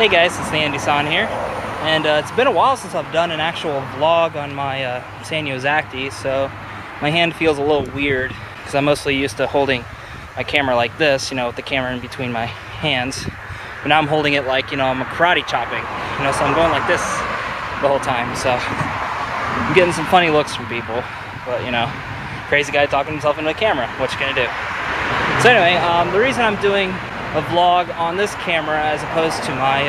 Hey guys, it's TheAndySan here, and it's been a while since I've done an actual vlog on my Sanyo Zacti, so my hand feels a little weird because I'm mostly used to holding my camera like this, you know, with the camera in between my hands. But now I'm holding it like, you know, I'm karate chopping, you know, so I'm going like this the whole time. So I'm getting some funny looks from people, but you know, crazy guy talking himself into a camera. What you gonna do? So anyway, the reason I'm doing a vlog on this camera as opposed to my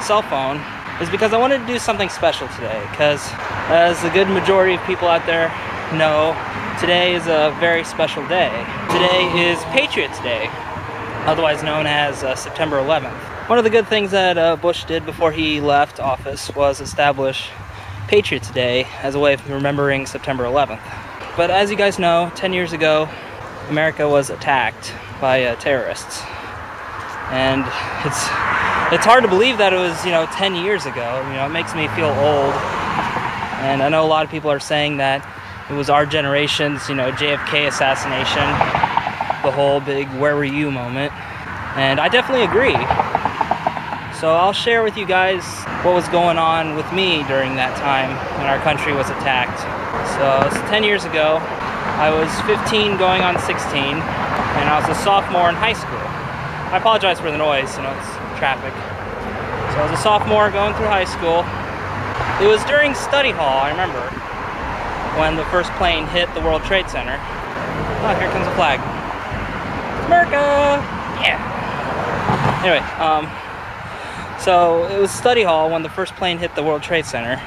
cell phone is because I wanted to do something special today, because as a good majority of people out there know, today is a very special day. Today is Patriots Day, otherwise known as September 11th. One of the good things that Bush did before he left office was establish Patriots Day as a way of remembering September 11th. But as you guys know, 10 years ago, America was attacked by terrorists. And it's hard to believe that it was, you know, 10 years ago. You know, it makes me feel old. And I know a lot of people are saying that it was our generation's, you know, JFK assassination, the whole big "where were you" moment. And I definitely agree. So I'll share with you guys what was going on with me during that time when our country was attacked. So it's 10 years ago. I was 15 going on 16, and I was a sophomore in high school. I apologize for the noise, you know, it's traffic. So I was a sophomore going through high school. It was during study hall, I remember, when the first plane hit the World Trade Center. Oh, here comes a flag. America! Yeah! Anyway, so it was study hall when the first plane hit the World Trade Center.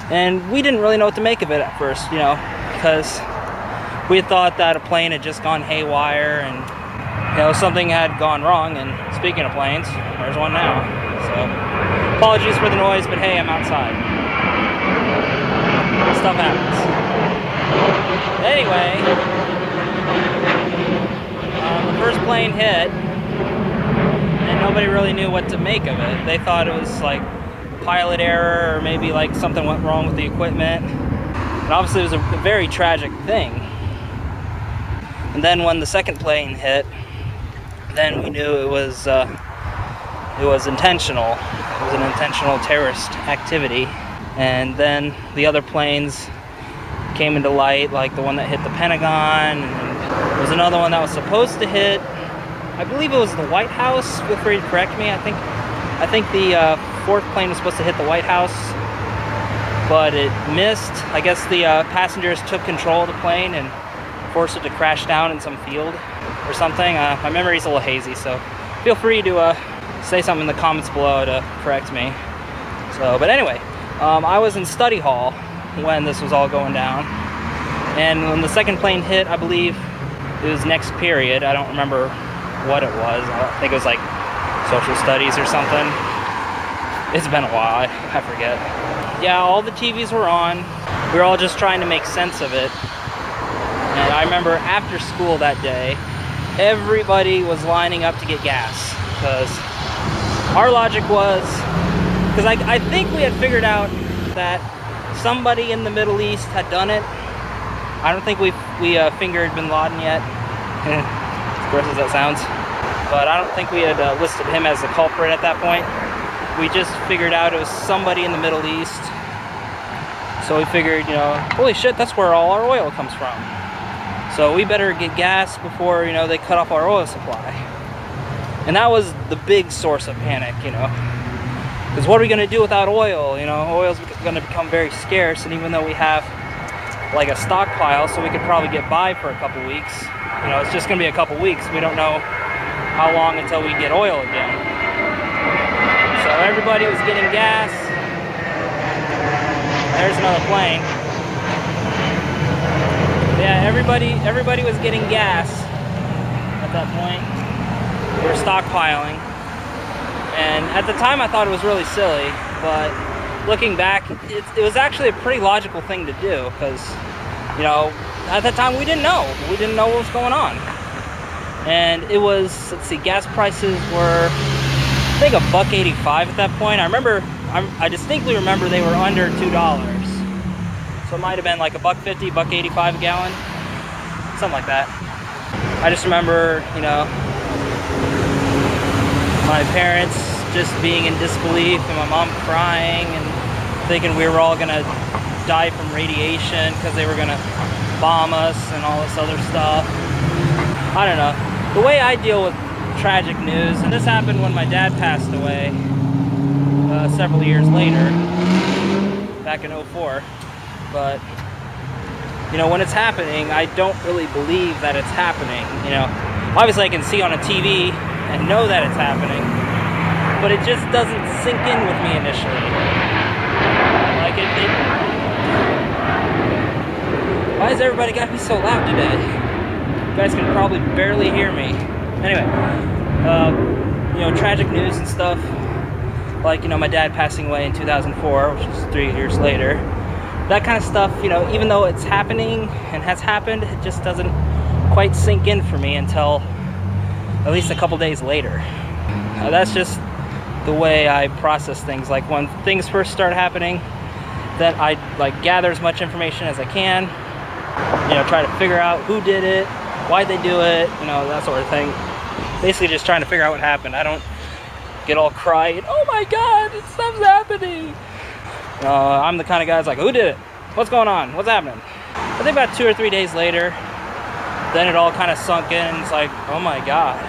And we didn't really know what to make of it at first, you know, because we had thought that a plane had just gone haywire and, you know, something had gone wrong. And speaking of planes, there's one now. So apologies for the noise, but hey, I'm outside. Stuff happens. Anyway, the first plane hit, and nobody really knew what to make of it. They thought it was like pilot error, or maybe like something went wrong with the equipment. And obviously it was a very tragic thing. And then when the second plane hit, then we knew it was intentional. It was an intentional terrorist activity. And then the other planes came into light, like the one that hit the Pentagon, and there was another one that was supposed to hit, I believe it was the White House. Feel free to correct me. I think the fourth plane was supposed to hit the White House, but it missed. I guess the passengers took control of the plane and forced it to crash down in some field or something. My memory's a little hazy, so feel free to say something in the comments below to correct me. So, but anyway, I was in study hall when this was all going down, and when the second plane hit, I believe it was next period. I don't remember what it was. I think it was like social studies or something. It's been a while, I forget. Yeah, all the TVs were on. We were all just trying to make sense of it. And I remember after school that day, everybody was lining up to get gas, because our logic was, because I think we had figured out that somebody in the Middle East had done it. I don't think we fingered bin Laden yet, as gross as that sounds, but I don't think we had listed him as the culprit at that point. We just figured out it was somebody in the Middle East. So we figured, you know, holy shit, that's where all our oil comes from. So we better get gas before, you know, they cut off our oil supply. And that was the big source of panic, you know. Because what are we going to do without oil? You know, oil's going to become very scarce, and even though we have like a stockpile, so we could probably get by for a couple weeks, you know, it's just going to be a couple weeks. We don't know how long until we get oil again. So everybody was getting gas. There's another plane. Yeah, everybody was getting gas at that point. We were stockpiling. And at the time I thought it was really silly, but looking back, it was actually a pretty logical thing to do, because, you know, at that time we didn't know. We didn't know what was going on. And it was, let's see, gas prices were, I think, $1.85 at that point. I distinctly remember they were under $2. So it might have been like $1.50, $1.85 a gallon, something like that. I just remember, you know, my parents just being in disbelief, and my mom crying and thinking we were all gonna die from radiation because they were gonna bomb us and all this other stuff. I don't know. The way I deal with tragic news, and this happened when my dad passed away several years later, back in '04, but you know, when it's happening, I don't really believe that it's happening. You know, obviously I can see on a TV and know that it's happening, but it just doesn't sink in with me initially. Like why has everybody got to be so loud today? You guys can probably barely hear me. Anyway, you know, tragic news and stuff, like, you know, my dad passing away in 2004, which is 3 years later. That kind of stuff, you know, even though it's happening and has happened, it just doesn't quite sink in for me until at least a couple days later. That's just the way I process things. Like, when things first start happening, then I like gather as much information as I can, you know, try to figure out who did it, why'd they do it, you know, that sort of thing. Basically just trying to figure out what happened. I don't get all crying, oh my god, stuff's happening. I'm the kind of guy that's like, who did it? What's going on? What's happening? I think about 2 or 3 days later, then it all kind of sunk in. It's like, oh my god.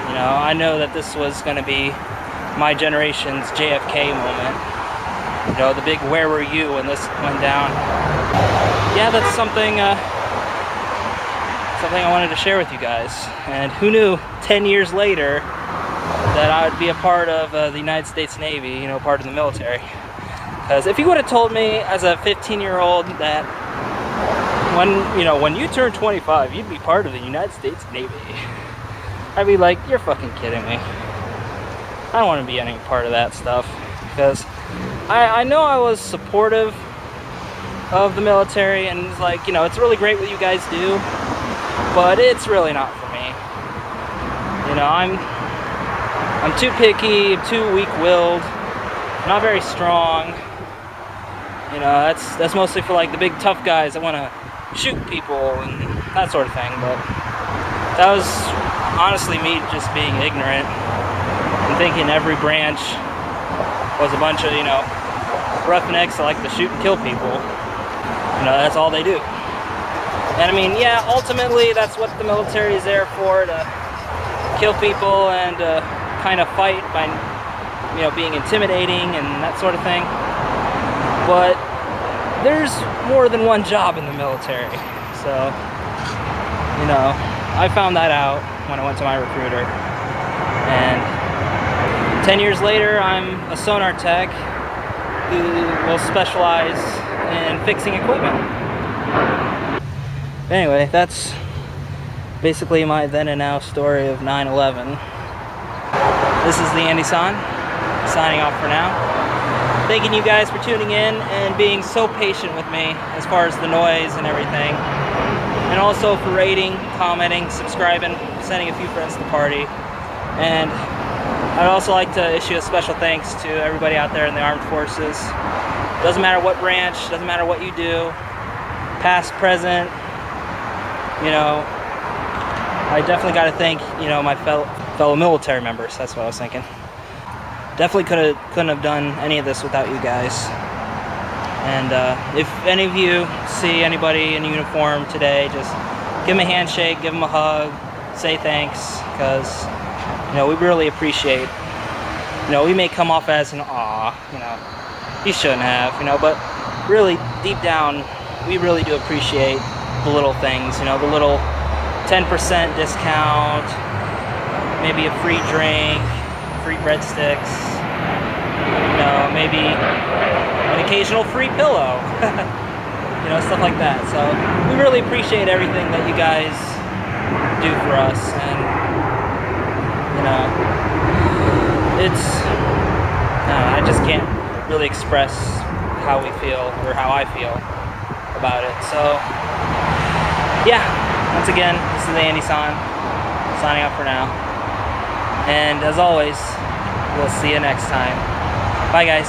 You know, I know that this was going to be my generation's JFK moment. You know, the big where were you when this went down. Yeah, that's something I wanted to share with you guys. And who knew 10 years later that I would be a part of the United States Navy, you know, part of the military. Because if you would have told me as a 15-year-old that when you turn 25, you'd be part of the United States Navy, I'd be like, you're fucking kidding me. I don't want to be any part of that stuff. Because I know I was supportive of the military, and it's like, you know, it's really great what you guys do, but it's really not for me. You know, I'm too picky, too weak-willed, not very strong. You know, that's mostly for like the big tough guys that want to shoot people and that sort of thing. But that was honestly me just being ignorant and thinking every branch was a bunch of, you know, roughnecks that like to shoot and kill people. You know, that's all they do. And I mean, yeah, ultimately that's what the military is there for, to kill people and kind of fight by, you know, being intimidating and that sort of thing. But there's more than one job in the military. So, you know, I found that out when I went to my recruiter. And 10 years later, I'm a sonar tech who will specialize in fixing equipment. Anyway, that's basically my then and now story of 9/11. This is TheAndySan, signing off for now. Thanking you guys for tuning in and being so patient with me as far as the noise and everything. And also for rating, commenting, subscribing, sending a few friends to the party. And I'd also like to issue a special thanks to everybody out there in the armed forces. Doesn't matter what branch, doesn't matter what you do, past, present, you know, I definitely got to thank, you know, my fellow military members. That's what I was thinking. Definitely couldn't have done any of this without you guys. And if any of you see anybody in uniform today, just give them a handshake, give them a hug, say thanks, because, you know, we really appreciate. You know, we may come off as an aw, you know, you shouldn't have, you know, but really deep down, we really do appreciate the little things, you know, the little 10% discount, maybe a free drink, free breadsticks, you know, maybe an occasional free pillow, you know, stuff like that. So we really appreciate everything that you guys do for us, and, you know, I just can't really express how we feel, or how I feel about it. So, yeah, once again, this is TheAndySan, signing off for now. And as always, we'll see you next time. Bye, guys.